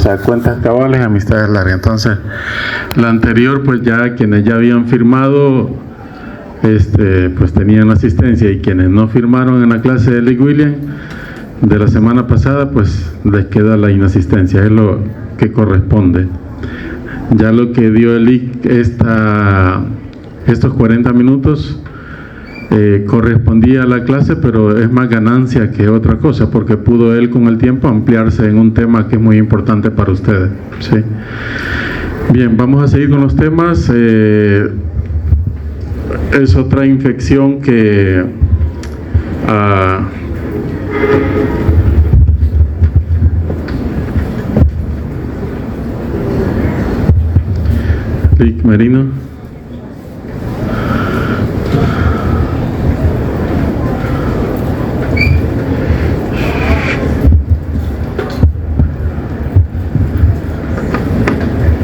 sea, cuentas cabales, amistades largas. Entonces, la anterior, pues ya quienes ya habían firmado, pues tenían asistencia, y quienes no firmaron en la clase de Lee William de la semana pasada, pues les queda la inasistencia, es lo que corresponde. Ya lo que dio el IC estos 40 minutos correspondía a la clase, pero es más ganancia que otra cosa, porque pudo él con el tiempo ampliarse en un tema que es muy importante para ustedes, ¿sí? Bien, vamos a seguir con los temas. Es otra infección que Rick Merino.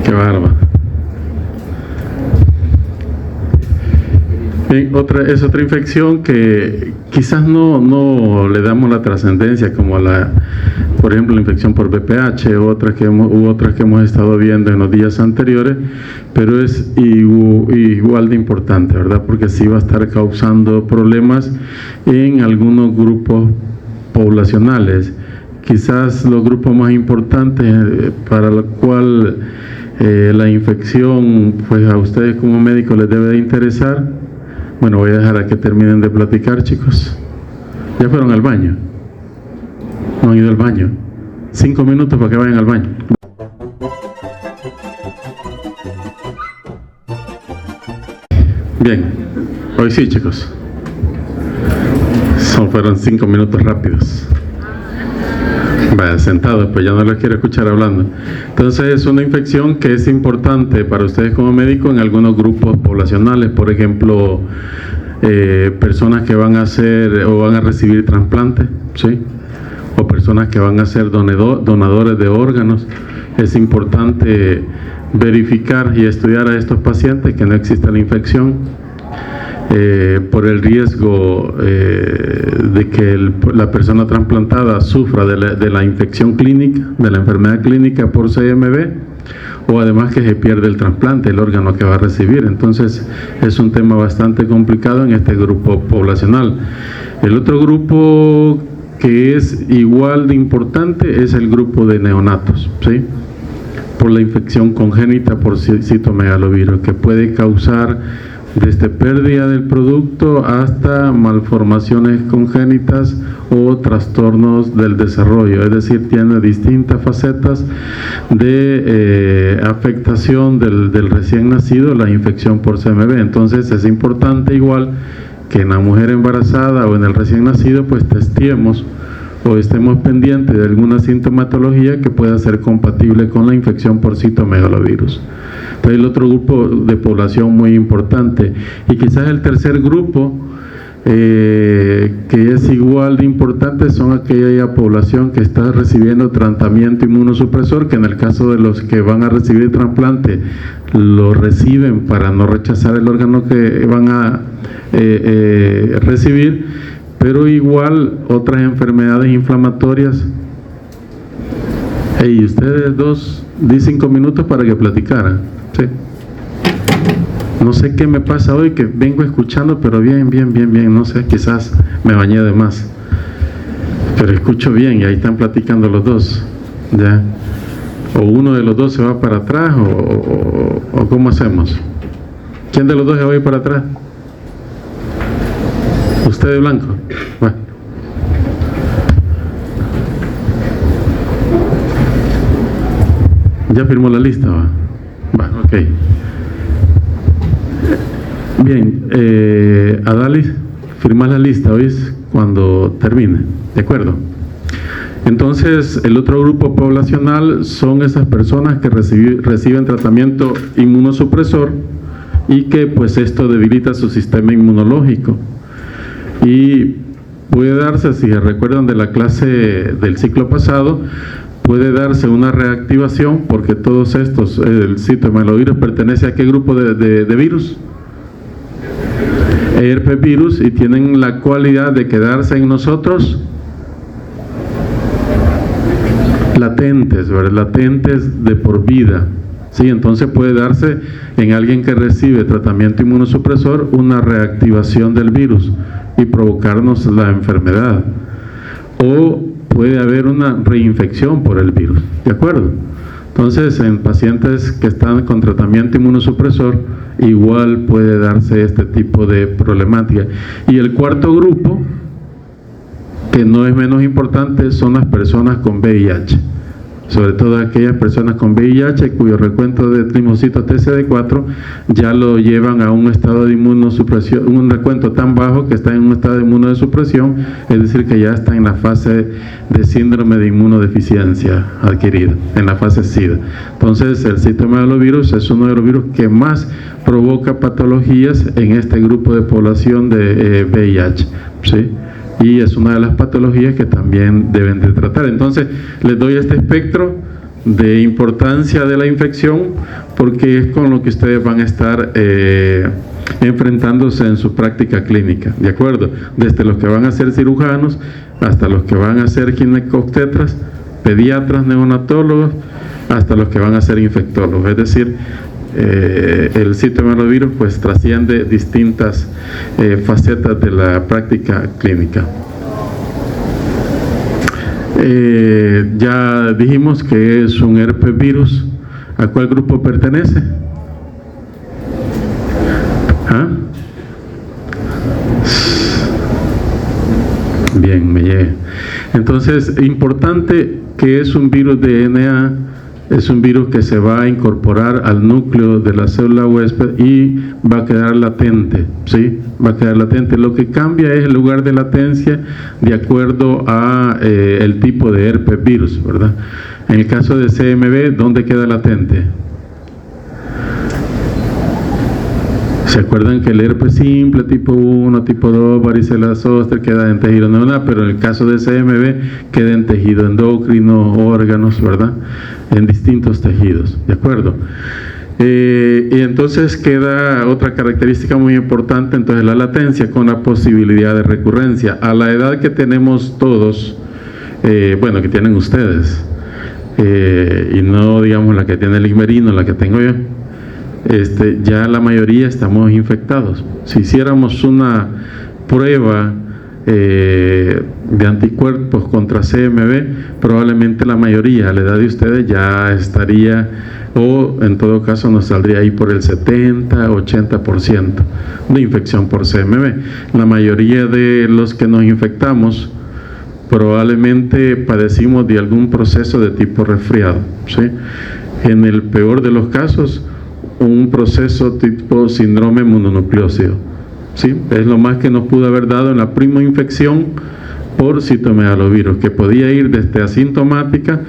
Qué bárbaro. Bien, es otra infección que quizás no le damos la trascendencia como por ejemplo, la infección por VPH u otras que hemos estado viendo en los días anteriores, pero es igual de importante, ¿verdad? Porque sí va a estar causando problemas en algunos grupos poblacionales. Quizás los grupos más importantes para los cuales la infección, pues a ustedes como médicos les debe de interesar. Bueno, voy a dejar a que terminen de platicar, chicos. ¿Ya fueron al baño? ¿No han ido al baño? 5 minutos para que vayan al baño. Bien, hoy sí, chicos. Fueron 5 minutos rápidos. Vaya, sentados, pues ya no les quiero escuchar hablando. Entonces es una infección que es importante para ustedes como médicos en algunos grupos poblacionales, por ejemplo, personas que van a hacer o van a recibir trasplantes, ¿sí? O personas que van a ser donadores de órganos. Es importante verificar y estudiar a estos pacientes que no exista la infección, por el riesgo de que la persona trasplantada sufra de la infección clínica, de la enfermedad clínica por CMV, o además que se pierde el trasplante, el órgano que va a recibir. Entonces es un tema bastante complicado en este grupo poblacional. El otro grupo que es igual de importante es el grupo de neonatos, ¿sí? Por la infección congénita por citomegalovirus, que puede causar desde pérdida del producto hasta malformaciones congénitas o trastornos del desarrollo, es decir, tiene distintas facetas de afectación del recién nacido, la infección por CMV. Entonces es importante, igual que en la mujer embarazada o en el recién nacido, pues testeemos o estemos pendientes de alguna sintomatología que pueda ser compatible con la infección por citomegalovirus. Entonces el otro grupo de población muy importante, y quizás el tercer grupo que es igual de importante, son aquella población que está recibiendo tratamiento inmunosupresor, que en el caso de los que van a recibir trasplante lo reciben para no rechazar el órgano que van a recibir, pero igual otras enfermedades inflamatorias. Hey, ustedes dos, di 5 minutos para que platicaran. Sí. No sé qué me pasa hoy, que vengo escuchando, pero bien, no sé, quizás me bañé de más, pero escucho bien y ahí están platicando los dos, ¿ya? O uno de los dos se va para atrás, o ¿cómo hacemos? ¿Quién de los dos se va a ir para atrás? ¿Usted de blanco? Bueno. ¿Ya firmó la lista? Va, ok. Bien, Adalis, firma la lista, ¿oís? Cuando termine, ¿de acuerdo? Entonces, el otro grupo poblacional son esas personas que reciben tratamiento inmunosupresor y que pues esto debilita su sistema inmunológico. Y puede darse, si se recuerdan de la clase del ciclo pasado, puede darse una reactivación, porque todos estos, el citomegalovirus pertenece a qué grupo de virus, herpesvirus, y tienen la cualidad de quedarse en nosotros latentes, ¿verdad? Latentes de por vida. Sí, entonces puede darse en alguien que recibe tratamiento inmunosupresor una reactivación del virus y provocarnos la enfermedad. O puede haber una reinfección por el virus, ¿de acuerdo? Entonces, en pacientes que están con tratamiento inmunosupresor, igual puede darse este tipo de problemática. Y el cuarto grupo, que no es menos importante, son las personas con VIH. Sobre todo aquellas personas con VIH cuyo recuento de linfocitos TCD4 ya lo llevan a un estado de inmunosupresión, un recuento tan bajo que está en un estado de inmunosupresión, es decir, que ya está en la fase de síndrome de inmunodeficiencia adquirida, en la fase SIDA. Entonces, el citomegalovirus es uno de los virus que más provoca patologías en este grupo de población de VIH, ¿sí? Y es una de las patologías que también deben de tratar. Entonces, les doy este espectro de importancia de la infección porque es con lo que ustedes van a estar enfrentándose en su práctica clínica, ¿de acuerdo? Desde los que van a ser cirujanos hasta los que van a ser ginecobstetras, pediatras, neonatólogos, hasta los que van a ser infectólogos. Es decir, el citomegalovirus pues trasciende distintas facetas de la práctica clínica. Ya dijimos que es un herpes virus. ¿A cuál grupo pertenece? ¿Ah? Bien, me llega. Entonces, importante que es un virus de DNA. Es un virus que se va a incorporar al núcleo de la célula huésped y va a quedar latente, ¿sí? Va a quedar latente. Lo que cambia es el lugar de latencia de acuerdo a el tipo de herpes virus, ¿verdad? En el caso de CMV, ¿dónde queda latente? ¿Se acuerdan que el herpes simple, tipo 1, tipo 2, varicela zoster, queda en tejido neuronal? Pero en el caso de CMV, queda en tejido endocrino, órganos, ¿verdad? En distintos tejidos, ¿de acuerdo? Y entonces queda otra característica muy importante, entonces la latencia con la posibilidad de recurrencia. A la edad que tenemos todos, bueno, que tienen ustedes, y no digamos la que tiene el Igmerino, la que tengo yo, ya la mayoría estamos infectados. Si hiciéramos una prueba de anticuerpos contra CMV, probablemente la mayoría a la edad de ustedes ya estaría, o en todo caso nos saldría ahí por el 70-80% de infección por CMV. La mayoría de los que nos infectamos probablemente padecimos de algún proceso de tipo resfriado, ¿sí? En el peor de los casos, un proceso tipo síndrome mononucleósido, ¿sí? Es lo más que nos pudo haber dado en la primera infección por citomegalovirus, que podía ir desde asintomática,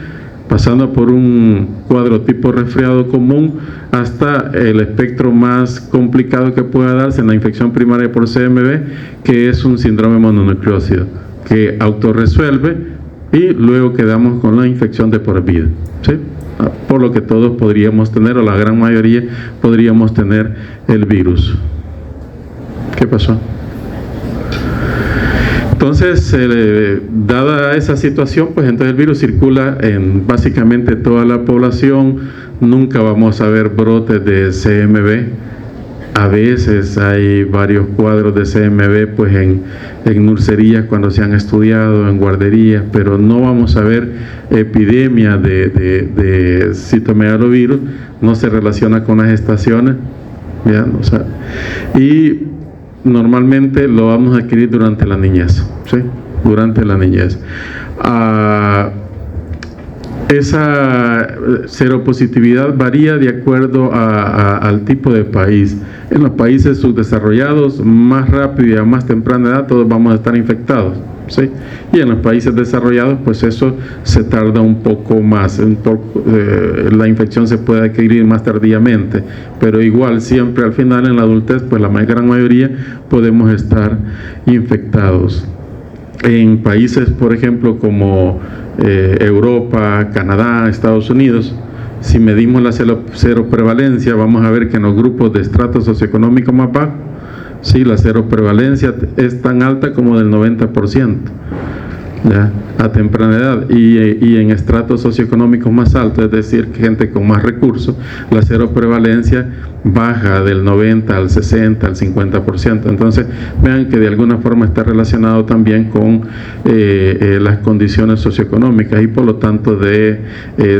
pasando por un cuadro tipo resfriado común, hasta el espectro más complicado que pueda darse en la infección primaria por CMV, que es un síndrome mononucleósido, que autorresuelve y luego quedamos con la infección de por vida, ¿sí? Por lo que todos podríamos tener, o la gran mayoría podríamos tener el virus. ¿Qué pasó? Entonces, dada esa situación, pues entonces el virus circula en básicamente toda la población. Nunca vamos a ver brotes de CMV. A veces hay varios cuadros de CMV pues en nurserías cuando se han estudiado, en guarderías, pero no vamos a ver epidemia de citomegalovirus. No se relaciona con las estaciones, ¿ya? O sea, y normalmente lo vamos a adquirir durante la niñez, ¿sí? Durante la niñez. Esa seropositividad varía de acuerdo al tipo de país. En los países subdesarrollados, más rápido y a más temprana edad, todos vamos a estar infectados, ¿sí? Y en los países desarrollados, pues eso se tarda un poco más. La infección se puede adquirir más tardíamente, pero igual siempre al final en la adultez, pues la gran mayoría podemos estar infectados. En países, por ejemplo, como Europa, Canadá, Estados Unidos, si medimos la seroprevalencia, vamos a ver que en los grupos de estrato socioeconómico más bajo, sí, la seroprevalencia es tan alta como del 90%. ¿ya? A temprana edad y en estratos socioeconómicos más altos, es decir, gente con más recursos, la seroprevalencia baja del 90 al 60, al 50%. Entonces, vean que de alguna forma está relacionado también con las condiciones socioeconómicas y por lo tanto de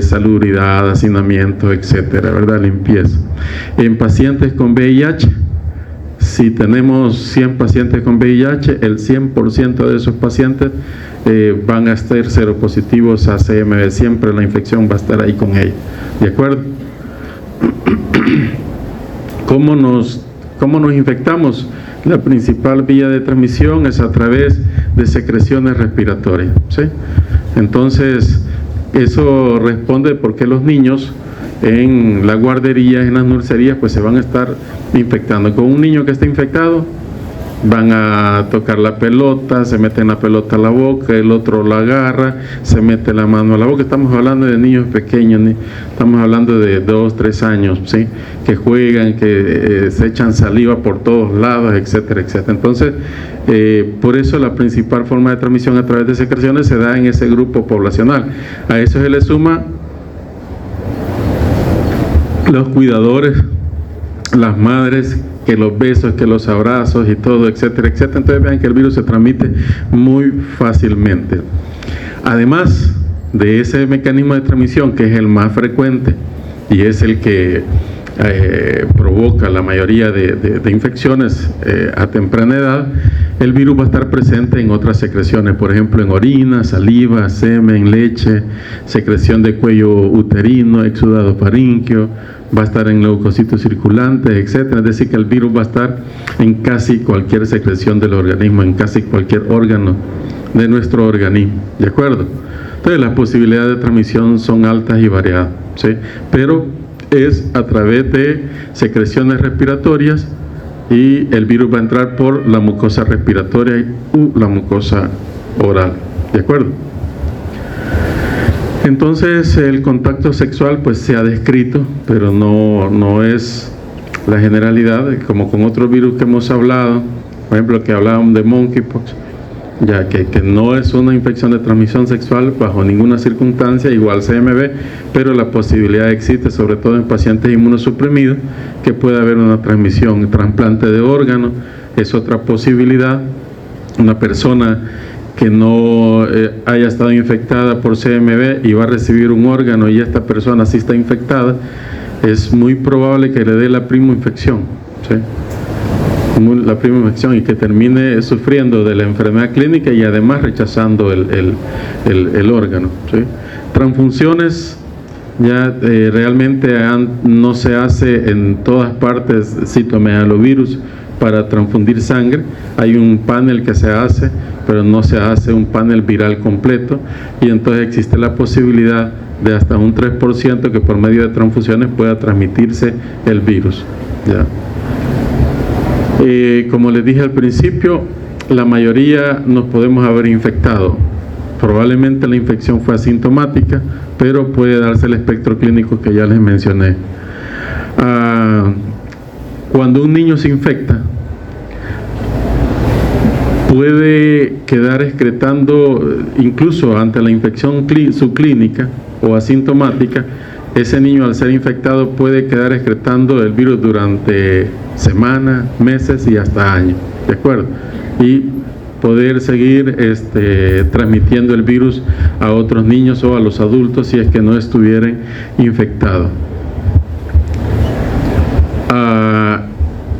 salubridad, hacinamiento, etcétera, ¿verdad? Limpieza. En pacientes con VIH, si tenemos 100 pacientes con VIH, el 100% de esos pacientes van a estar seropositivos a CMV. Siempre la infección va a estar ahí con ellos. ¿De acuerdo? ¿Cómo nos infectamos? La principal vía de transmisión es a través de secreciones respiratorias, ¿sí? Entonces, eso responde por qué los niños en las guarderías, en las nurserías, pues se van a estar infectando. Con un niño que está infectado, van a tocar la pelota, se meten la pelota a la boca, el otro la agarra, se mete la mano a la boca. Estamos hablando de niños pequeños, estamos hablando de 2, 3 años, ¿sí? Que juegan, que se echan saliva por todos lados, etcétera, etcétera. Entonces, por eso la principal forma de transmisión a través de secreciones se da en ese grupo poblacional. A eso se le suma los cuidadores, las madres, que los besos, que los abrazos y todo, etcétera, etcétera. Entonces vean que el virus se transmite muy fácilmente. Además de ese mecanismo de transmisión, que es el más frecuente y es el que provoca la mayoría de infecciones a temprana edad, el virus va a estar presente en otras secreciones, por ejemplo en orina, saliva, semen, leche, secreción de cuello uterino, exudado faríngeo, va a estar en leucocitos circulantes, etcétera. Es decir, que el virus va a estar en casi cualquier secreción del organismo, en casi cualquier órgano de nuestro organismo, ¿de acuerdo? Entonces las posibilidades de transmisión son altas y variadas, ¿sí? Pero es a través de secreciones respiratorias y el virus va a entrar por la mucosa respiratoria u la mucosa oral, ¿de acuerdo? Entonces el contacto sexual pues se ha descrito, pero no es la generalidad, como con otros virus que hemos hablado, por ejemplo que hablábamos de monkeypox, ya que no es una infección de transmisión sexual bajo ninguna circunstancia, igual CMV, pero la posibilidad existe, sobre todo en pacientes inmunosuprimidos, que puede haber una transmisión. Trasplante de órganos es otra posibilidad. Una persona que no haya estado infectada por CMV y va a recibir un órgano y esta persona sí está infectada, es muy probable que le dé la prima infección, ¿sí? La prima infección y que termine sufriendo de la enfermedad clínica y además rechazando el órgano, ¿sí? Transfusiones ya realmente no se hace en todas partes citomegalovirus para transfundir sangre. Hay un panel que se hace, pero no se hace un panel viral completo, y entonces existe la posibilidad de hasta un 3% que por medio de transfusiones pueda transmitirse el virus, ¿ya? Como les dije al principio, la mayoría nos podemos haber infectado. Probablemente la infección fue asintomática, pero puede darse el espectro clínico que ya les mencioné. Cuando un niño se infecta, puede quedar excretando, incluso ante la infección subclínica o asintomática, ese niño al ser infectado puede quedar excretando el virus durante semanas, meses y hasta años, ¿de acuerdo? Y poder seguir transmitiendo el virus a otros niños o a los adultos si es que no estuvieran infectados.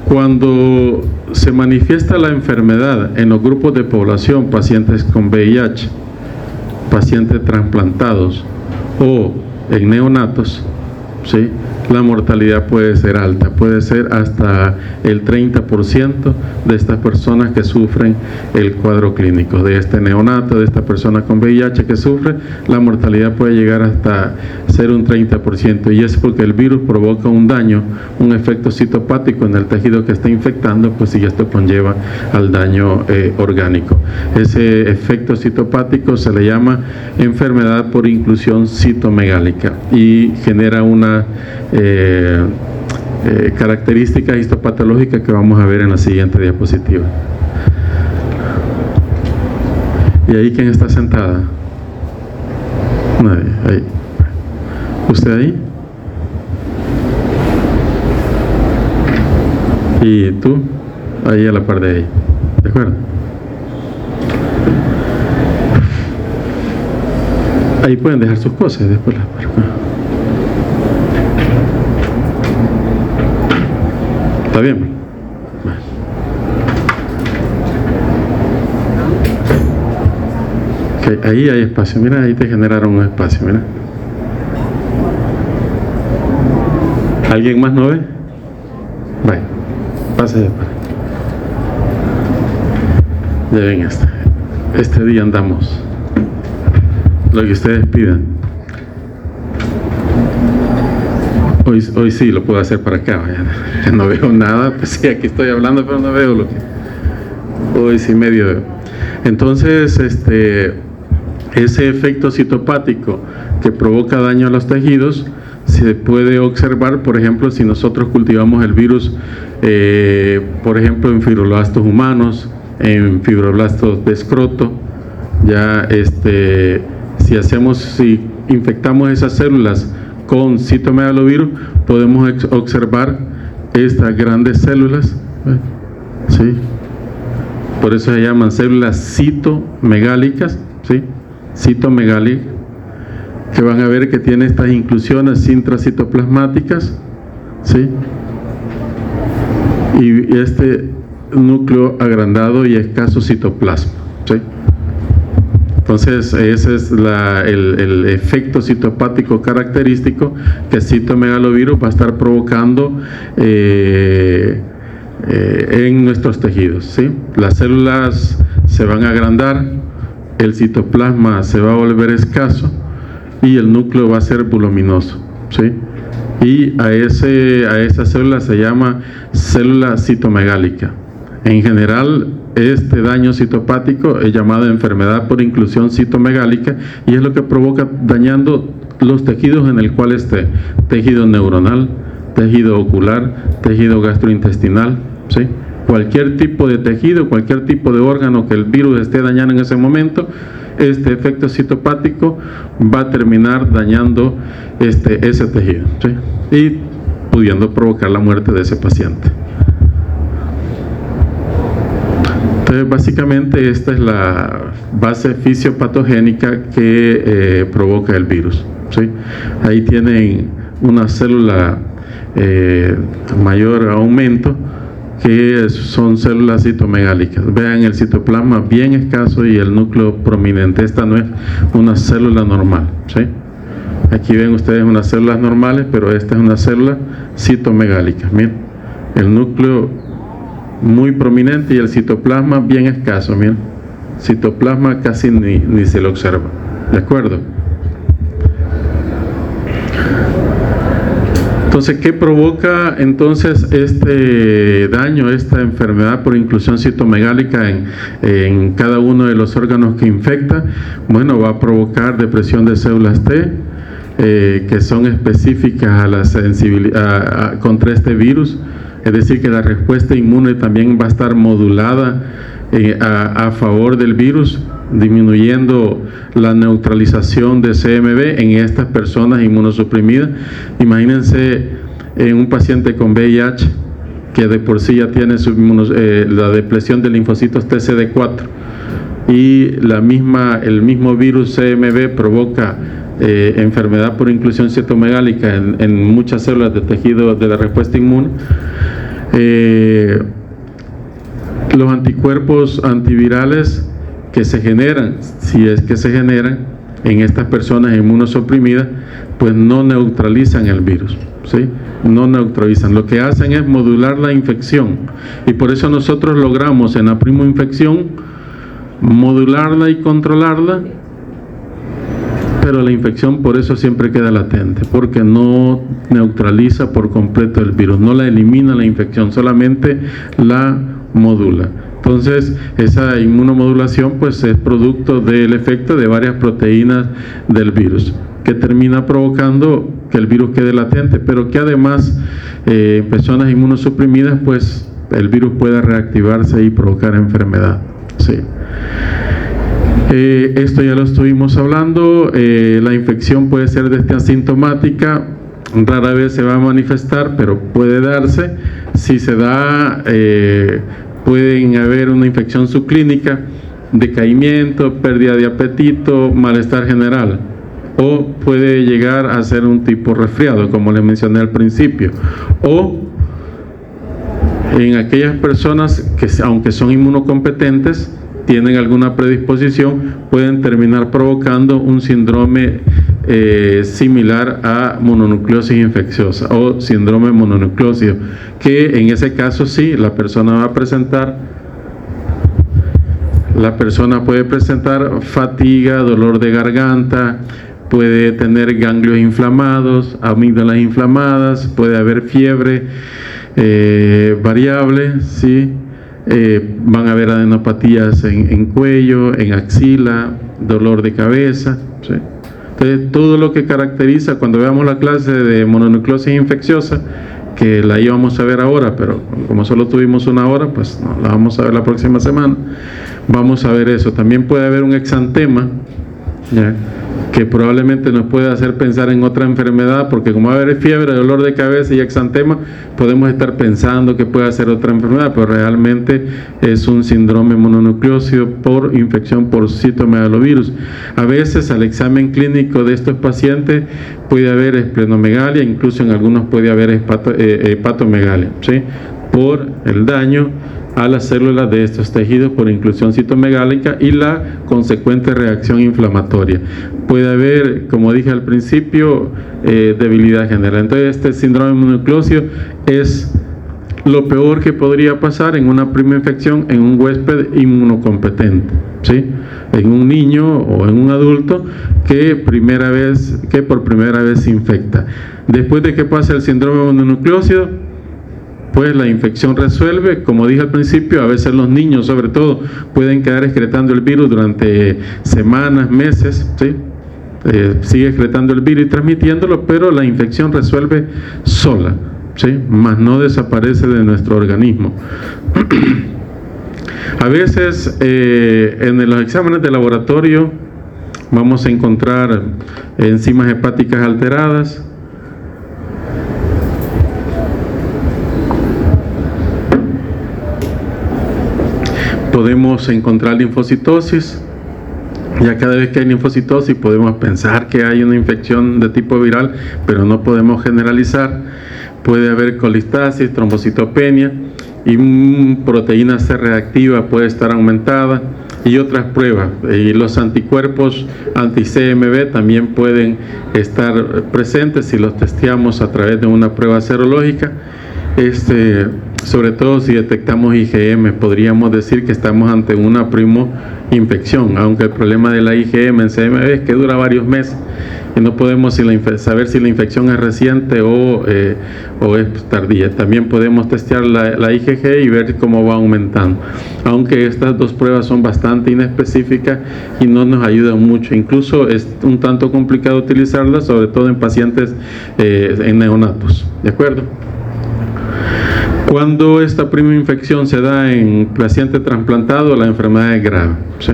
Cuando se manifiesta la enfermedad en los grupos de población, pacientes con VIH, pacientes trasplantados o en neonatos, ¿sí?, la mortalidad puede ser alta, puede ser hasta el 30% de estas personas que sufren el cuadro clínico, de este neonato, de esta persona con VIH que sufre, la mortalidad puede llegar hasta ser un 30%, y es porque el virus provoca un daño, un efecto citopático en el tejido que está infectando, pues si esto conlleva al daño orgánico. Ese efecto citopático se le llama enfermedad por inclusión citomegálica y genera una características histopatológicas que vamos a ver en la siguiente diapositiva. ¿Y ahí quién está sentada? Nadie, ahí. ¿Usted ahí? ¿Y tú? Ahí a la par de ella. ¿De acuerdo? Ahí pueden dejar sus cosas y después las marcan. ¿Está bien? Okay, ahí hay espacio. Mira, ahí te generaron un espacio. Mira. ¿Alguien más no ve? Vaya, pase de para. Ya ven este día andamos. Lo que ustedes pidan. Hoy sí lo puedo hacer para acá. Ya no veo nada. Pues sí, aquí estoy hablando, pero no veo lo que. Hoy sí medio veo. Entonces, ese efecto citopático que provoca daño a los tejidos se puede observar, por ejemplo, si nosotros cultivamos el virus, por ejemplo, en fibroblastos humanos, en fibroblastos de escroto. Ya si infectamos esas células con citomegalovirus, podemos observar estas grandes células, ¿sí? Por eso se llaman células citomegálicas, ¿sí? Citomegálicas, que van a ver que tiene estas inclusiones intracitoplasmáticas, ¿sí? Y este núcleo agrandado y escaso citoplasma, ¿sí? Entonces ese es el efecto citopático característico que el citomegalovirus va a estar provocando en nuestros tejidos, ¿sí? Las células se van a agrandar, el citoplasma se va a volver escaso y el núcleo va a ser voluminoso, ¿sí? Y a esa célula se llama célula citomegálica. En general, este daño citopático es llamado enfermedad por inclusión citomegálica y es lo que provoca dañando los tejidos en el cual esté: tejido neuronal, tejido ocular, tejido gastrointestinal, ¿sí? Cualquier tipo de tejido, cualquier tipo de órgano que el virus esté dañando en ese momento, este efecto citopático va a terminar dañando ese tejido, ¿sí? Y pudiendo provocar la muerte de ese paciente. Entonces, básicamente esta es la base fisiopatogénica que provoca el virus, ¿sí? Ahí tienen una célula mayor aumento, que son células citomegálicas. Vean el citoplasma bien escaso y el núcleo prominente. Esta no es una célula normal, ¿sí? Aquí ven ustedes unas células normales, pero esta es una célula citomegálica. Miren, el núcleo muy prominente y el citoplasma bien escaso. Miren, citoplasma casi ni se lo observa. ¿De acuerdo? Entonces, ¿qué provoca entonces este daño, esta enfermedad por inclusión citomegálica en cada uno de los órganos que infecta? Bueno, va a provocar depresión de células T, que son específicas a la sensibilidad contra este virus. Es decir, que la respuesta inmune también va a estar modulada a favor del virus, disminuyendo la neutralización de CMV en estas personas inmunosuprimidas. Imagínense un paciente con VIH que de por sí ya tiene la depresión de linfocitos TCD4 y el mismo virus CMV provoca enfermedad por inclusión citomegálica en muchas células de tejido de la respuesta inmune. Los anticuerpos antivirales que se generan, si es que se generan en estas personas inmunosuprimidas, pues no neutralizan el virus, ¿sí? No neutralizan. Lo que hacen es modular la infección, y por eso nosotros logramos en la primoinfección modularla y controlarla, pero la infección por eso siempre queda latente, porque no neutraliza por completo el virus, no la elimina la infección, solamente la modula. Entonces, esa inmunomodulación pues es producto del efecto de varias proteínas del virus, que termina provocando que el virus quede latente, pero que además en personas inmunosuprimidas pues el virus pueda reactivarse y provocar enfermedad, ¿sí? Esto ya lo estuvimos hablando. La infección puede ser asintomática, rara vez se va a manifestar, pero puede darse. Si se da, pueden haber una infección subclínica, decaimiento, pérdida de apetito, malestar general, o puede llegar a ser un tipo resfriado, como les mencioné al principio, o en aquellas personas que, aunque son inmunocompetentes, tienen alguna predisposición, pueden terminar provocando un síndrome similar a mononucleosis infecciosa o síndrome mononucleósido, que en ese caso sí, la persona puede presentar fatiga, dolor de garganta, puede tener ganglios inflamados, amígdalas inflamadas, puede haber fiebre variable, ¿sí? Van a haber adenopatías en cuello, en axila, dolor de cabeza, ¿sí? Entonces, todo lo que caracteriza, cuando veamos la clase de mononucleosis infecciosa, que la íbamos a ver ahora, pero como solo tuvimos una hora, pues no, la vamos a ver la próxima semana, vamos a ver eso. También puede haber un exantema, ¿ya?, que probablemente nos puede hacer pensar en otra enfermedad, porque como va a haber fiebre, dolor de cabeza y exantema, podemos estar pensando que puede ser otra enfermedad, pero realmente es un síndrome mononucleósido por infección por citomegalovirus. A veces al examen clínico de estos pacientes puede haber esplenomegalia, incluso en algunos puede haber hepatomegalia, ¿sí?, por el daño a las células de estos tejidos por inclusión citomegálica y la consecuente reacción inflamatoria. Puede haber, como dije al principio, debilidad general. Entonces, este síndrome mononucleósido es lo peor que podría pasar en una primera infección en un huésped inmunocompetente, ¿sí?, en un niño o en un adulto que por primera vez se infecta. Después de que pase el síndrome mononucleósido, pues la infección resuelve. Como dije al principio, a veces los niños sobre todo pueden quedar excretando el virus durante semanas, meses, ¿sí? Sigue excretando el virus y transmitiéndolo, pero la infección resuelve sola, ¿sí?, más no desaparece de nuestro organismo. A veces en los exámenes de laboratorio vamos a encontrar enzimas hepáticas alteradas, podemos encontrar linfocitosis. Ya cada vez que hay linfocitosis podemos pensar que hay una infección de tipo viral, pero no podemos generalizar. Puede haber colistasis, trombocitopenia y proteína C reactiva puede estar aumentada y otras pruebas. Y los anticuerpos anti-CMV también pueden estar presentes si los testeamos a través de una prueba serológica. Sobre todo si detectamos IgM, podríamos decir que estamos ante una primo-infección, aunque el problema de la IgM en CMV es que dura varios meses y no podemos saber si la infección es reciente o es tardía. También podemos testear la IgG y ver cómo va aumentando, aunque estas dos pruebas son bastante inespecíficas y no nos ayudan mucho. Incluso es un tanto complicado utilizarlas, sobre todo en pacientes en neonatos, ¿de acuerdo? Cuando esta primera infección se da en paciente trasplantado, la enfermedad es grave, ¿sí?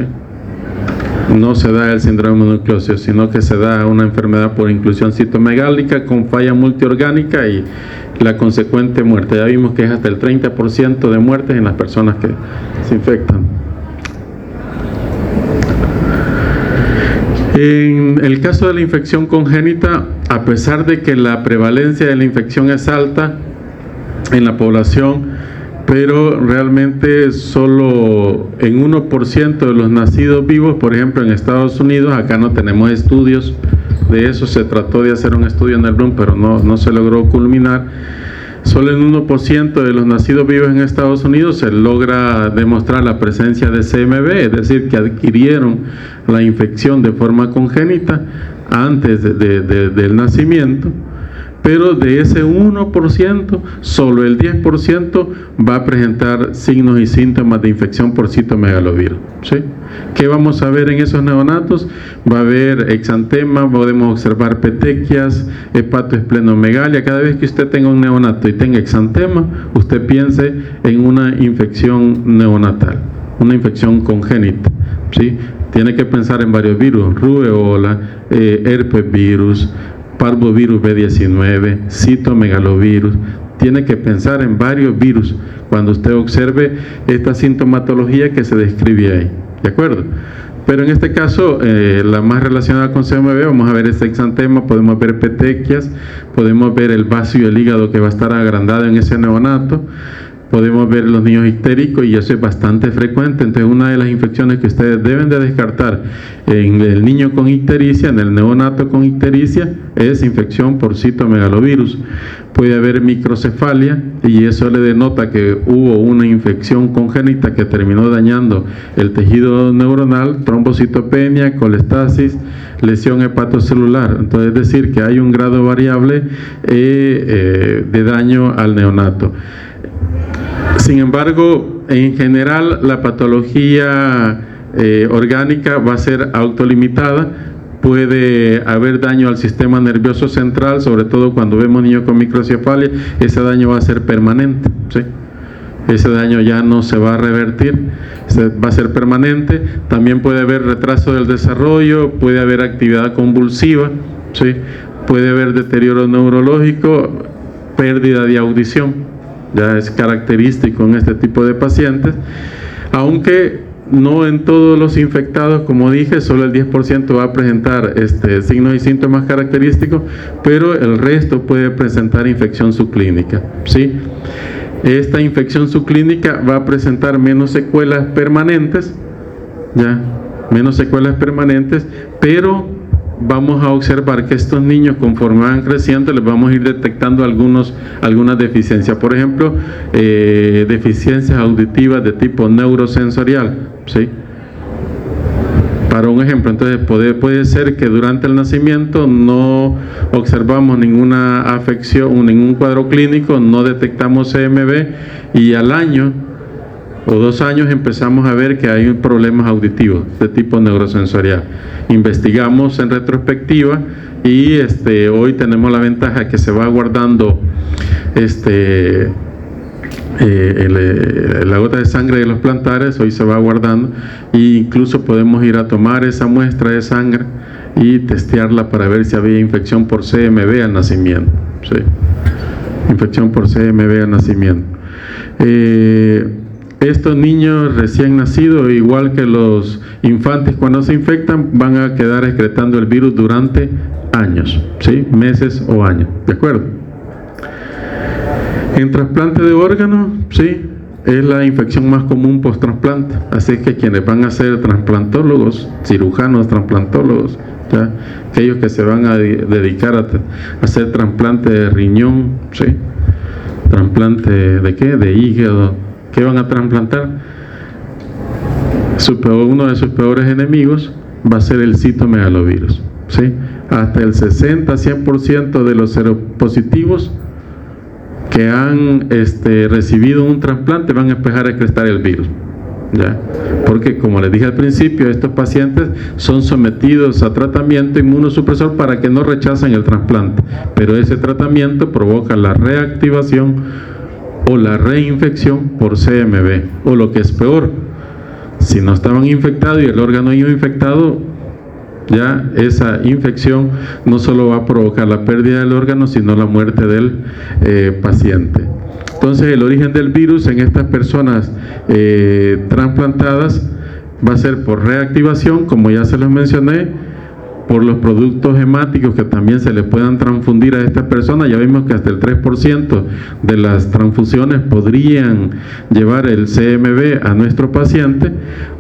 No se da el síndrome mononucleósido, sino que se da una enfermedad por inclusión citomegálica con falla multiorgánica y la consecuente muerte. Ya vimos que es hasta el 30% de muertes en las personas que se infectan. En el caso de la infección congénita, a pesar de que la prevalencia de la infección es alta en la población, pero realmente solo en 1% de los nacidos vivos, por ejemplo en Estados Unidos, acá no tenemos estudios de eso, se trató de hacer un estudio en el Bloom, pero no se logró culminar. Solo en 1% de los nacidos vivos en Estados Unidos se logra demostrar la presencia de CMV, es decir, que adquirieron la infección de forma congénita antes del nacimiento. Pero de ese 1%, solo el 10% va a presentar signos y síntomas de infección por citomegalovirus, ¿sí? ¿Qué vamos a ver en esos neonatos? Va a haber exantema, podemos observar petequias, hepatoesplenomegalia. Cada vez que usted tenga un neonato y tenga exantema, usted piense en una infección neonatal, una infección congénita, ¿sí? Tiene que pensar en varios virus: rubeola, herpes virus, parvovirus B19, citomegalovirus. Tiene que pensar en varios virus cuando usted observe esta sintomatología que se describe ahí, ¿de acuerdo? Pero en este caso, la más relacionada con CMV, vamos a ver este exantema, podemos ver petequias, podemos ver el vaso y el hígado que va a estar agrandado en ese neonato, podemos ver los niños ictéricos, y eso es bastante frecuente. Entonces, una de las infecciones que ustedes deben de descartar en el niño con ictericia, en el neonato con ictericia, es infección por citomegalovirus. Puede haber microcefalia, y eso le denota que hubo una infección congénita que terminó dañando el tejido neuronal, trombocitopenia, colestasis, lesión hepatocelular. Entonces, es decir, que hay un grado variable de daño al neonato. Sin embargo, en general, la patología orgánica va a ser autolimitada. Puede haber daño al sistema nervioso central, sobre todo cuando vemos niños con microcefalia. Ese daño va a ser permanente, ¿sí? Ese daño ya no se va a revertir, va a ser permanente. También puede haber retraso del desarrollo, puede haber actividad convulsiva, ¿sí? Puede haber deterioro neurológico, pérdida de audición. Ya es característico en este tipo de pacientes, aunque no en todos los infectados, como dije, solo el 10% va a presentar signos y síntomas característicos, pero el resto puede presentar infección subclínica, ¿sí? Esta infección subclínica va a presentar menos secuelas permanentes, ya, menos secuelas permanentes, pero vamos a observar que estos niños, conforme van creciendo, les vamos a ir detectando algunas deficiencias. Por ejemplo, deficiencias auditivas de tipo neurosensorial, ¿sí? Para un ejemplo, entonces puede ser que durante el nacimiento no observamos ninguna afección, ningún cuadro clínico, no detectamos CMV, y al año o 2 años empezamos a ver que hay problemas auditivos de tipo neurosensorial. Investigamos en retrospectiva, y hoy tenemos la ventaja que se va guardando la gota de sangre de los plantares. Hoy se va guardando, e incluso podemos ir a tomar esa muestra de sangre y testearla para ver si había infección por CMV al nacimiento, ¿sí? Infección por CMV al nacimiento. Estos niños recién nacidos, igual que los infantes, cuando se infectan, van a quedar excretando el virus durante años, ¿sí? Meses o años, ¿de acuerdo? En trasplante de órganos, sí, es la infección más común post-trasplante. Así que quienes van a ser trasplantólogos, cirujanos trasplantólogos, ¿ya? Aquellos que se van a dedicar a hacer trasplante de riñón, ¿sí? Trasplante de ¿qué? De hígado. ¿Qué van a trasplantar? Uno de sus peores enemigos va a ser el citomegalovirus, ¿sí? Hasta el 60-100% de los seropositivos que han recibido un trasplante van a empezar a excretar el virus, ¿ya? Porque, como les dije al principio, estos pacientes son sometidos a tratamiento inmunosupresor para que no rechacen el trasplante, pero ese tratamiento provoca la reactivación o la reinfección por CMV, o lo que es peor, si no estaban infectados y el órgano iba infectado, ya esa infección no solo va a provocar la pérdida del órgano, sino la muerte del paciente. Entonces, el origen del virus en estas personas trasplantadas va a ser por reactivación, como ya se los mencioné, por los productos hemáticos que también se le puedan transfundir a esta persona. Ya vimos que hasta el 3% de las transfusiones podrían llevar el CMV a nuestro paciente,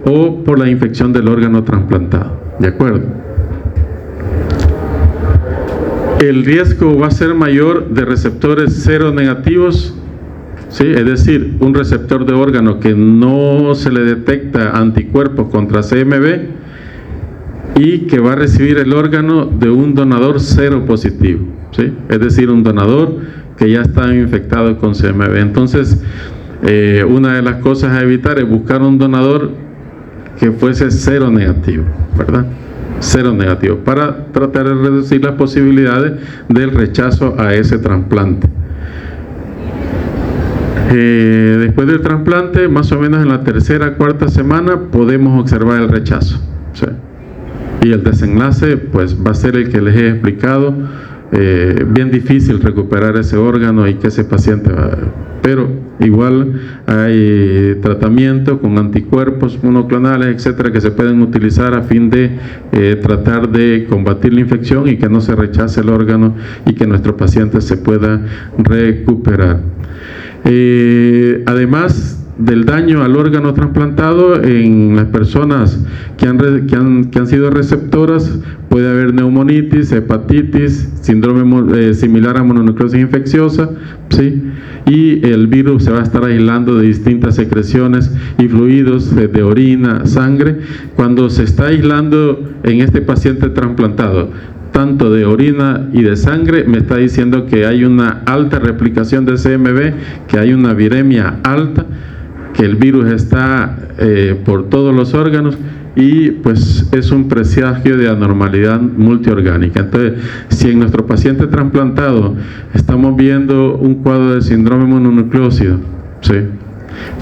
o por la infección del órgano trasplantado, ¿de acuerdo? El riesgo va a ser mayor de receptores seronegativos, ¿sí? Es decir, un receptor de órgano que no se le detecta anticuerpos contra CMV, y que va a recibir el órgano de un donador seropositivo, ¿sí? Es decir, un donador que ya está infectado con CMV. Entonces, una de las cosas a evitar es buscar un donador que fuese seronegativo, ¿verdad? Seronegativo, para tratar de reducir las posibilidades del rechazo a ese trasplante. Después del trasplante, más o menos en la 3ª, 4ª semana, podemos observar el rechazo, ¿sí? Y el desenlace pues va a ser el que les he explicado. Bien difícil recuperar ese órgano y que ese paciente pero igual hay tratamiento con anticuerpos monoclonales, etcétera, que se pueden utilizar a fin de tratar de combatir la infección y que no se rechace el órgano y que nuestro paciente se pueda recuperar. Además del daño al órgano trasplantado, en las personas que han sido receptoras puede haber neumonitis, hepatitis, síndrome similar a mononucleosis infecciosa, ¿sí? Y el virus se va a estar aislando de distintas secreciones y fluidos de orina, sangre. Cuando se está aislando en este paciente trasplantado tanto de orina y de sangre, me está diciendo que hay una alta replicación de CMV, que hay una viremia alta, que el virus está por todos los órganos y pues es un presagio de anormalidad multiorgánica. Entonces, si en nuestro paciente trasplantado estamos viendo un cuadro de síndrome mononucleósido, ¿sí?,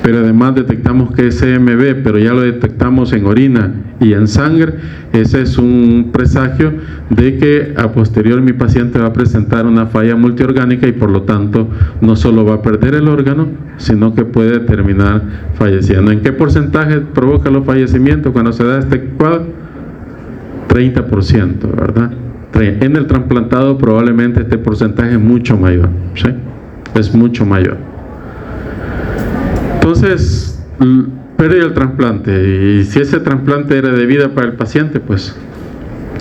pero además detectamos que es CMV, pero ya lo detectamos en orina y en sangre, ese es un presagio de que a posterior mi paciente va a presentar una falla multiorgánica y por lo tanto no solo va a perder el órgano, sino que puede terminar falleciendo. ¿En qué porcentaje provoca los fallecimientos cuando se da este cuadro? 30%, ¿verdad? En el trasplantado probablemente este porcentaje es mucho mayor, ¿sí? Es mucho mayor. Entonces, pérdida del trasplante, y si ese trasplante era de vida para el paciente, pues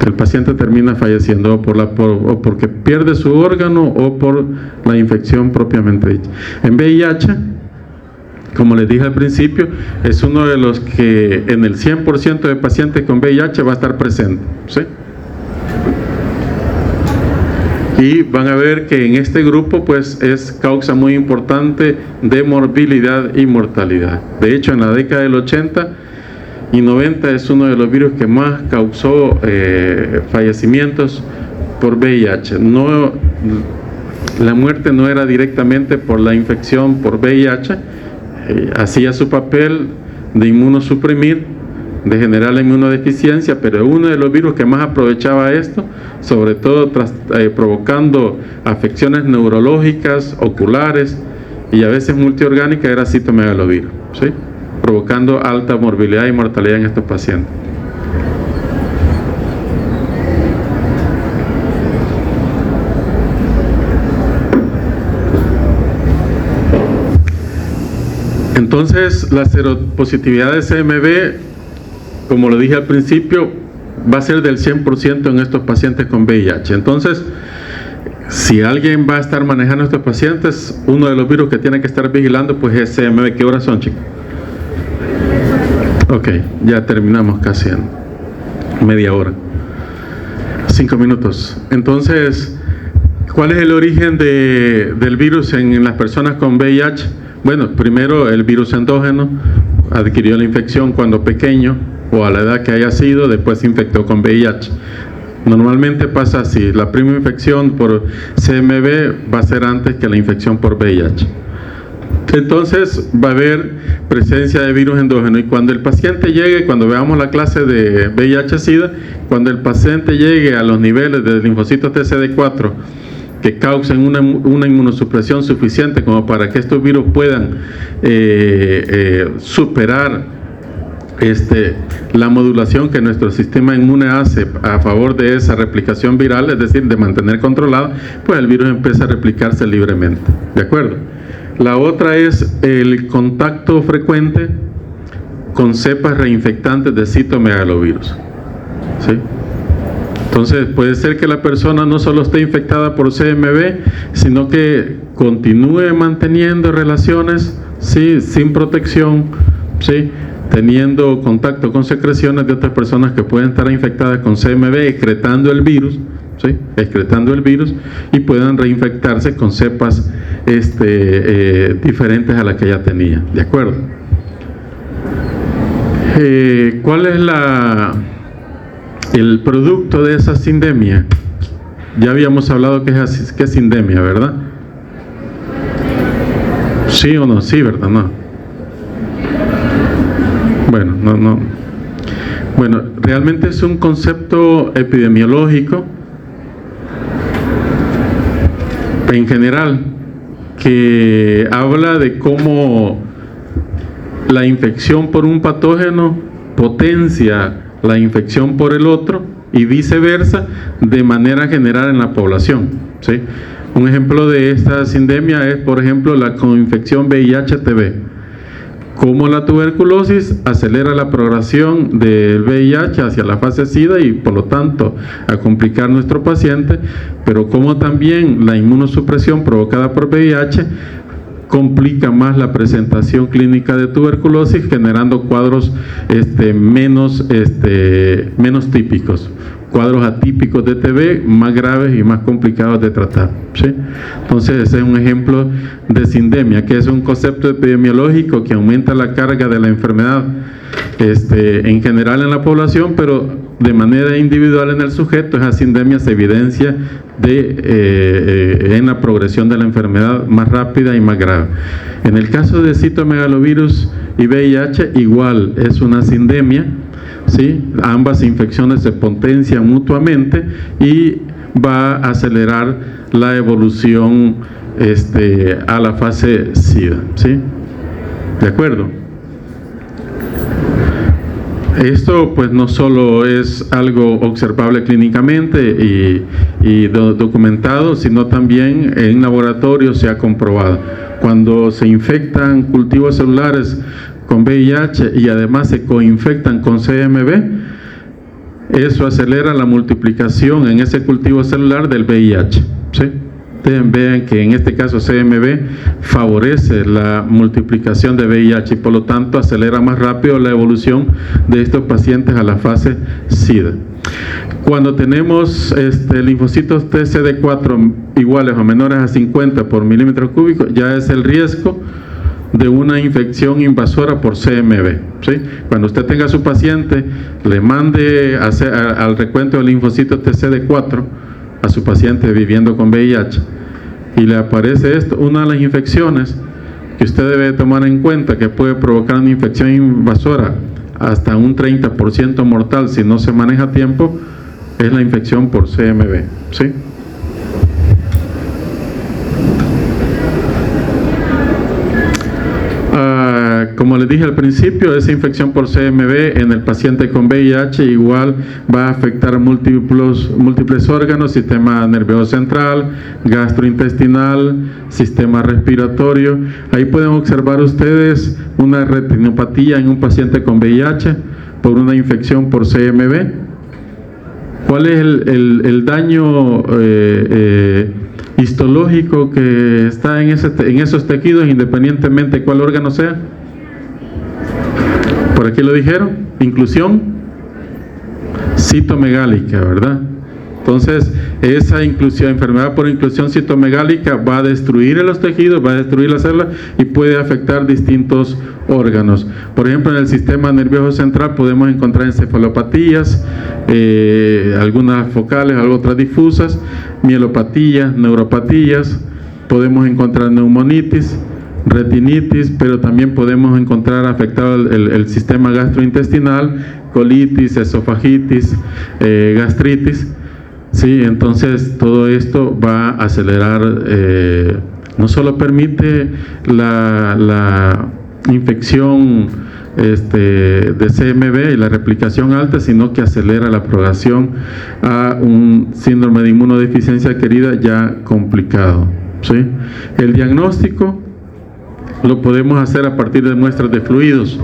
el paciente termina falleciendo o porque pierde su órgano o por la infección propiamente dicha. En VIH, como les dije al principio, es uno de los que en el 100% de pacientes con VIH va a estar presente, ¿sí? Y van a ver que en este grupo pues es causa muy importante de morbilidad y mortalidad. De hecho, en la década del 80 y 90 es uno de los virus que más causó fallecimientos por VIH. No, la muerte no era directamente por la infección por VIH, hacía su papel de inmunosuprimir, de generar la inmunodeficiencia, pero uno de los virus que más aprovechaba esto, sobre todo provocando afecciones neurológicas, oculares y a veces multiorgánicas, era citomegalovirus, ¿sí?, provocando alta morbilidad y mortalidad en estos pacientes. Entonces, la seropositividad de CMV, como lo dije al principio, va a ser del 100% en estos pacientes con VIH. Entonces, si alguien va a estar manejando a estos pacientes, uno de los virus que tiene que estar vigilando pues es CMV. ¿Qué horas son, chicos? Ok, ya terminamos casi en media hora. 5 minutos. Entonces, ¿cuál es el origen del virus en las personas con VIH? Bueno, primero el virus endógeno adquirió la infección cuando pequeño o a la edad que haya sido, después se infectó con VIH. Normalmente pasa así, la primera infección por CMV va a ser antes que la infección por VIH. Entonces va a haber presencia de virus endógeno y cuando el paciente llegue, cuando veamos la clase de VIH-Sida, cuando el paciente llegue a los niveles de linfocitos TCD4 que causen una inmunosupresión suficiente como para que estos virus puedan superar la modulación que nuestro sistema inmune hace a favor de esa replicación viral, es decir, de mantener controlado, pues el virus empieza a replicarse libremente, ¿de acuerdo? La otra es el contacto frecuente con cepas reinfectantes de citomegalovirus, ¿sí? Entonces puede ser que la persona no solo esté infectada por CMV, sino que continúe manteniendo relaciones, ¿sí?, sin protección, ¿sí?, teniendo contacto con secreciones de otras personas que pueden estar infectadas con CMV, excretando el virus, ¿sí?, excretando el virus, y puedan reinfectarse con cepas diferentes a las que ya tenía, ¿de acuerdo? ¿Cuál es el producto de esa sindemia? Ya habíamos hablado que es sindemia, ¿verdad? ¿Sí o no? Sí, ¿verdad? No. Bueno, no. Bueno, realmente es un concepto epidemiológico en general que habla de cómo la infección por un patógeno potencia la infección por el otro y viceversa de manera general en la población, ¿sí? Un ejemplo de esta sindemia es, por ejemplo, la coinfección VIH-TB. Cómo la tuberculosis acelera la progresión del VIH hacia la fase SIDA y por lo tanto a complicar nuestro paciente, pero cómo también la inmunosupresión provocada por VIH complica más la presentación clínica de tuberculosis, generando cuadros menos típicos, cuadros atípicos de TB más graves y más complicados de tratar, ¿sí? Entonces ese es un ejemplo de sindemia, que es un concepto epidemiológico que aumenta la carga de la enfermedad en general en la población, pero de manera individual en el sujeto. Esa sindemia se evidencia en la progresión de la enfermedad más rápida y más grave. En el caso de citomegalovirus y VIH, igual es una sindemia, ¿sí? Ambas infecciones se potencian mutuamente y va a acelerar la evolución a la fase SIDA, ¿sí? ¿De acuerdo? Esto pues no solo es algo observable clínicamente y documentado, sino también en laboratorio se ha comprobado. Cuando se infectan cultivos celulares con VIH y además se coinfectan con CMV, eso acelera la multiplicación en ese cultivo celular del VIH, ¿sí? Ustedes vean que en este caso CMV favorece la multiplicación de VIH y por lo tanto acelera más rápido la evolución de estos pacientes a la fase SIDA. Cuando tenemos linfocitos TCD4 iguales o menores a 50 por milímetro cúbico, ya es el riesgo de una infección invasora por CMV, ¿sí? Cuando usted tenga a su paciente, le mande al recuento de linfocitos TCD4 a su paciente viviendo con VIH y le aparece esto, una de las infecciones que usted debe tomar en cuenta que puede provocar una infección invasora hasta un 30% mortal si no se maneja a tiempo, es la infección por CMV, ¿sí? Como les dije al principio, esa infección por CMV en el paciente con VIH igual va a afectar múltiples órganos, sistema nervioso central, gastrointestinal, sistema respiratorio. Ahí pueden observar ustedes una retinopatía en un paciente con VIH por una infección por CMV. ¿Cuál es el daño histológico que está en esos tejidos, independientemente de cuál órgano sea? Por aquí lo dijeron, inclusión citomegálica, ¿verdad? Entonces, esa enfermedad por inclusión citomegálica va a destruir los tejidos, va a destruir las células y puede afectar distintos órganos. Por ejemplo, en el sistema nervioso central podemos encontrar encefalopatías, algunas focales, otras difusas, mielopatías, neuropatías, podemos encontrar neumonitis, retinitis, pero también podemos encontrar afectado el sistema gastrointestinal, colitis, esofagitis, gastritis, ¿sí? Entonces todo esto va a acelerar, no solo permite la infección de CMV y la replicación alta, sino que acelera la propagación a un síndrome de inmunodeficiencia adquirida ya complicado, ¿sí? El diagnóstico lo podemos hacer a partir de muestras de fluidos,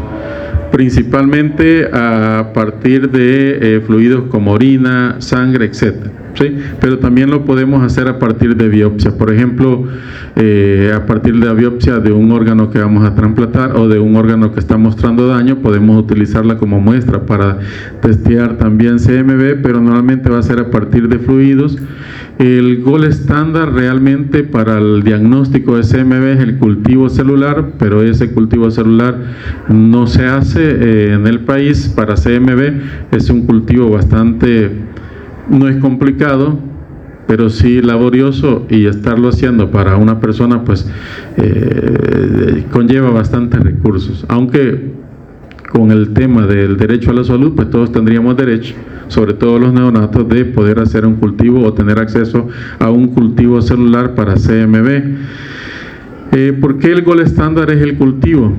principalmente a partir de fluidos como orina, sangre, etcétera, ¿sí? Pero también lo podemos hacer a partir de biopsia. Por ejemplo, a partir de la biopsia de un órgano que vamos a trasplantar o de un órgano que está mostrando daño, podemos utilizarla como muestra para testear también CMV, pero normalmente va a ser a partir de fluidos. El gold estándar realmente para el diagnóstico de CMV es el cultivo celular, pero ese cultivo celular no se hace en el país para CMV. Es un cultivo bastante, no es complicado, pero sí laborioso, y estarlo haciendo para una persona pues conlleva bastantes recursos, aunque con el tema del derecho a la salud, pues todos tendríamos derecho, sobre todo los neonatos, de poder hacer un cultivo o tener acceso a un cultivo celular para CMV. ¿Por qué el gold estándar es el cultivo?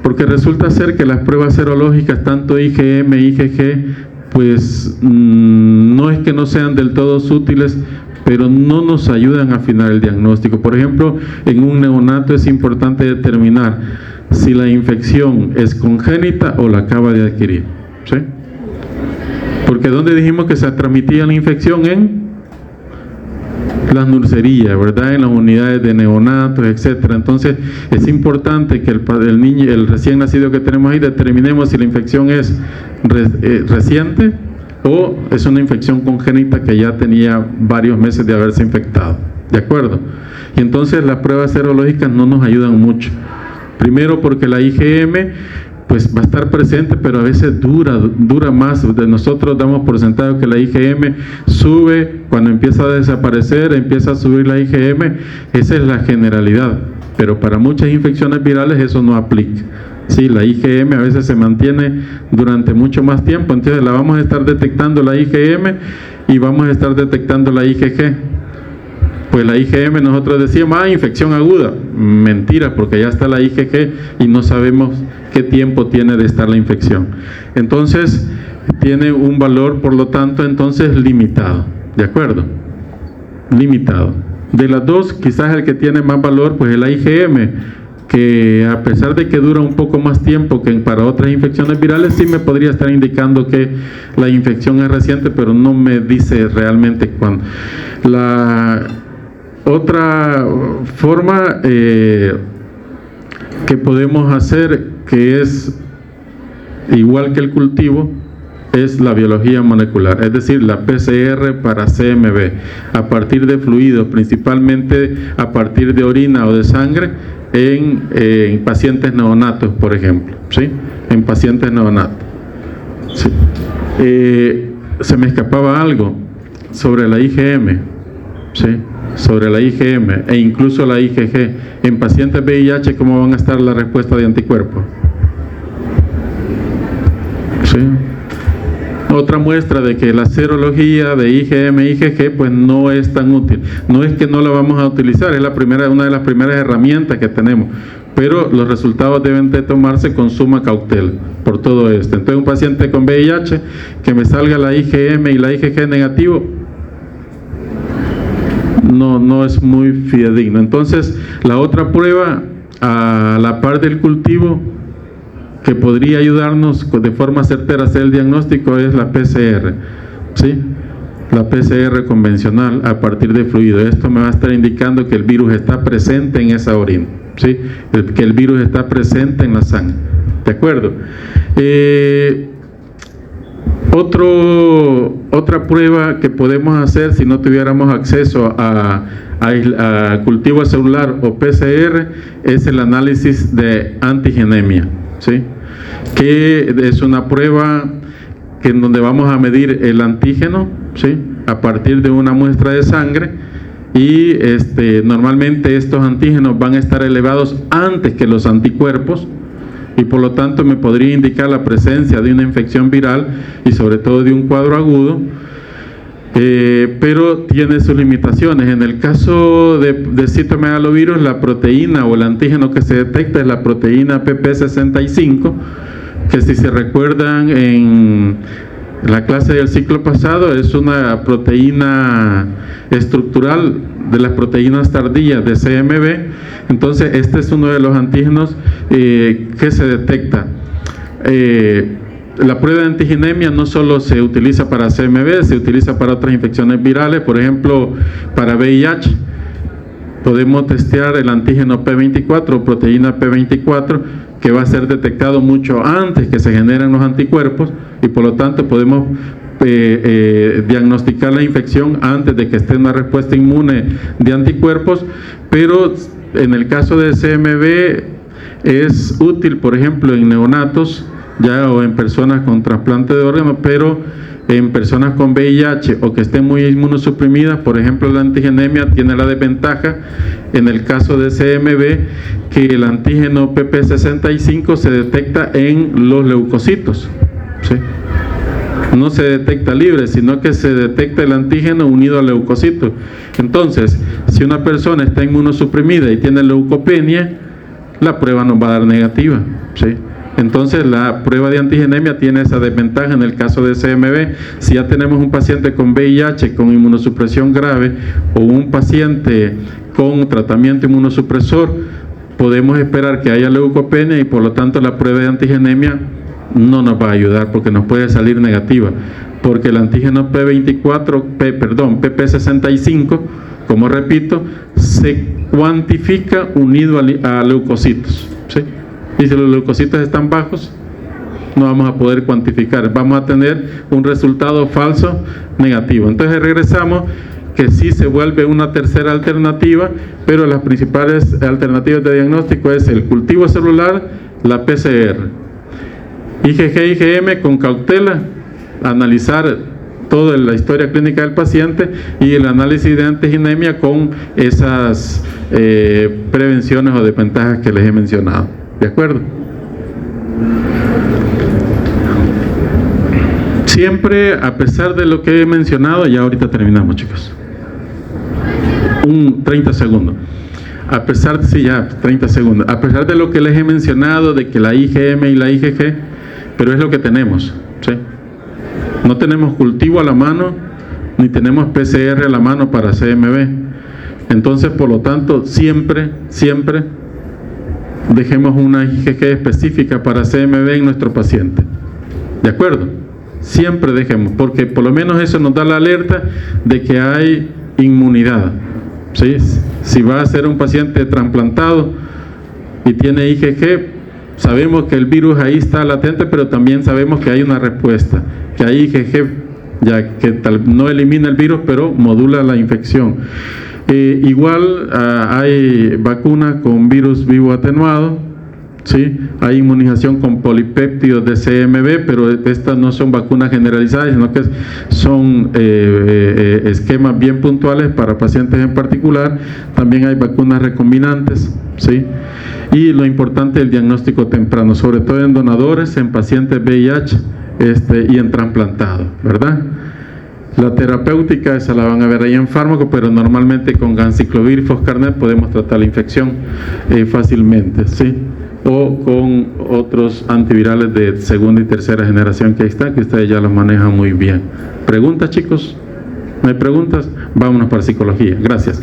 Porque resulta ser que las pruebas serológicas, tanto IgM, IgG, pues no es que no sean del todo útiles, pero no nos ayudan a afinar el diagnóstico. Por ejemplo, en un neonato es importante determinar si la infección es congénita o la acaba de adquirir, ¿sí? Porque ¿dónde dijimos que se transmitía la infección? En las nurserías, ¿verdad? En las unidades de neonatos, etcétera. Entonces es importante que el niño, el recién nacido que tenemos ahí, determinemos si la infección es reciente o es una infección congénita que ya tenía varios meses de haberse infectado, ¿de acuerdo? Y entonces las pruebas serológicas no nos ayudan mucho. Primero porque la IgM pues va a estar presente, pero a veces dura más. Nosotros damos por sentado que la IgM sube cuando empieza a desaparecer, empieza a subir la IgM. Esa es la generalidad, pero para muchas infecciones virales eso no aplica. Sí, la IgM a veces se mantiene durante mucho más tiempo, entonces la vamos a estar detectando la IgM y vamos a estar detectando la IgG. Pues la IgM nosotros decíamos, infección aguda. Mentira, porque ya está la IgG y no sabemos qué tiempo tiene de estar la infección. Entonces, tiene un valor, por lo tanto, entonces limitado. ¿De acuerdo? Limitado. De las dos, quizás el que tiene más valor, pues es la IgM, que a pesar de que dura un poco más tiempo que para otras infecciones virales, sí me podría estar indicando que la infección es reciente, pero no me dice realmente cuándo. La otra forma que podemos hacer, que es igual que el cultivo, es la biología molecular, es decir, la PCR para CMV, a partir de fluidos, principalmente a partir de orina o de sangre, en pacientes neonatos, por ejemplo, ¿sí? En pacientes neonatos. Sí. Se me escapaba algo sobre la IgM, ¿sí? Sobre la IgM e incluso la IgG. En pacientes VIH, ¿cómo van a estar la respuesta de anticuerpos? ¿Sí? Otra muestra de que la serología de IgM e IgG pues no es tan útil. No es que no la vamos a utilizar, es una de las primeras herramientas que tenemos, pero los resultados deben de tomarse con suma cautela por todo esto. Entonces un paciente con VIH que me salga la IgM y la IgG negativo, no es muy fidedigno. Entonces la otra prueba a la par del cultivo que podría ayudarnos de forma certera a hacer el diagnóstico es la PCR, ¿sí? La PCR convencional a partir de fluido. Esto me va a estar indicando que el virus está presente en esa orina, ¿sí? Que el virus está presente en la sangre, ¿de acuerdo? Otra prueba que podemos hacer si no tuviéramos acceso a cultivo celular o PCR es el análisis de antigenemia, ¿sí? Que es una prueba en donde vamos a medir el antígeno, ¿sí? A partir de una muestra de sangre, y normalmente estos antígenos van a estar elevados antes que los anticuerpos, y por lo tanto me podría indicar la presencia de una infección viral y sobre todo de un cuadro agudo, pero tiene sus limitaciones. En el caso de citomegalovirus, la proteína o el antígeno que se detecta es la proteína PP65, que si se recuerdan en la clase del ciclo pasado es una proteína estructural de las proteínas tardías de CMV. Entonces este es uno de los antígenos que se detecta. La prueba de antigenemia no solo se utiliza para CMV, se utiliza para otras infecciones virales. Por ejemplo, para VIH podemos testear el antígeno P24 o proteína P24, que va a ser detectado mucho antes que se generen los anticuerpos, y por lo tanto podemos diagnosticar la infección antes de que esté una respuesta inmune de anticuerpos. Pero en el caso de CMV es útil, por ejemplo, en neonatos ya o en personas con trasplante de órganos, pero en personas con VIH o que estén muy inmunosuprimidas, por ejemplo, la antigenemia tiene la desventaja, en el caso de CMV, que el antígeno PP65 se detecta en los leucocitos, ¿sí? No se detecta libre, sino que se detecta el antígeno unido al leucocito. Entonces, si una persona está inmunosuprimida y tiene leucopenia, la prueba nos va a dar negativa, ¿sí? Entonces la prueba de antigenemia tiene esa desventaja en el caso de CMV. Si ya tenemos un paciente con VIH con inmunosupresión grave o un paciente con tratamiento inmunosupresor, podemos esperar que haya leucopenia y por lo tanto la prueba de antigenemia no nos va a ayudar porque nos puede salir negativa, porque el antígeno PP65, como repito, se cuantifica unido a leucocitos, ¿sí? Y si los leucocitos están bajos, no vamos a poder cuantificar, vamos a tener un resultado falso negativo. Entonces regresamos que sí se vuelve una tercera alternativa, pero las principales alternativas de diagnóstico es el cultivo celular, la PCR, IgG, IgM con cautela, analizar toda la historia clínica del paciente y el análisis de antigenemia con esas prevenciones o desventajas que les he mencionado. ¿De acuerdo? Siempre, a pesar de lo que he mencionado, ya ahorita terminamos, chicos. 30 segundos. A pesar de, sí, ya, 30 segundos. A pesar de lo que les he mencionado, de que la IgM y la IgG, pero es lo que tenemos, ¿sí? No tenemos cultivo a la mano, ni tenemos PCR a la mano para CMV. Entonces, por lo tanto, siempre dejemos una IgG específica para CMV en nuestro paciente. ¿De acuerdo? Siempre dejemos, porque por lo menos eso nos da la alerta de que hay inmunidad, ¿sí? Si va a ser un paciente trasplantado y tiene IgG, sabemos que el virus ahí está latente, pero también sabemos que hay una respuesta, que hay IgG, ya que no elimina el virus, pero modula la infección. Igual hay vacuna con virus vivo atenuado, ¿sí? Hay inmunización con polipéptidos de CMV, pero estas no son vacunas generalizadas, sino que son esquemas bien puntuales para pacientes en particular. También hay vacunas recombinantes, ¿sí? Y lo importante es el diagnóstico temprano, sobre todo en donadores, en pacientes VIH y en trasplantados, ¿verdad? La terapéutica, esa la van a ver ahí en fármaco, pero normalmente con ganciclovir y foscarnet podemos tratar la infección fácilmente, ¿sí? O con otros antivirales de segunda y tercera generación que ahí están, que ustedes ya los manejan muy bien. ¿Preguntas, chicos? ¿No hay preguntas? Vámonos para psicología. Gracias.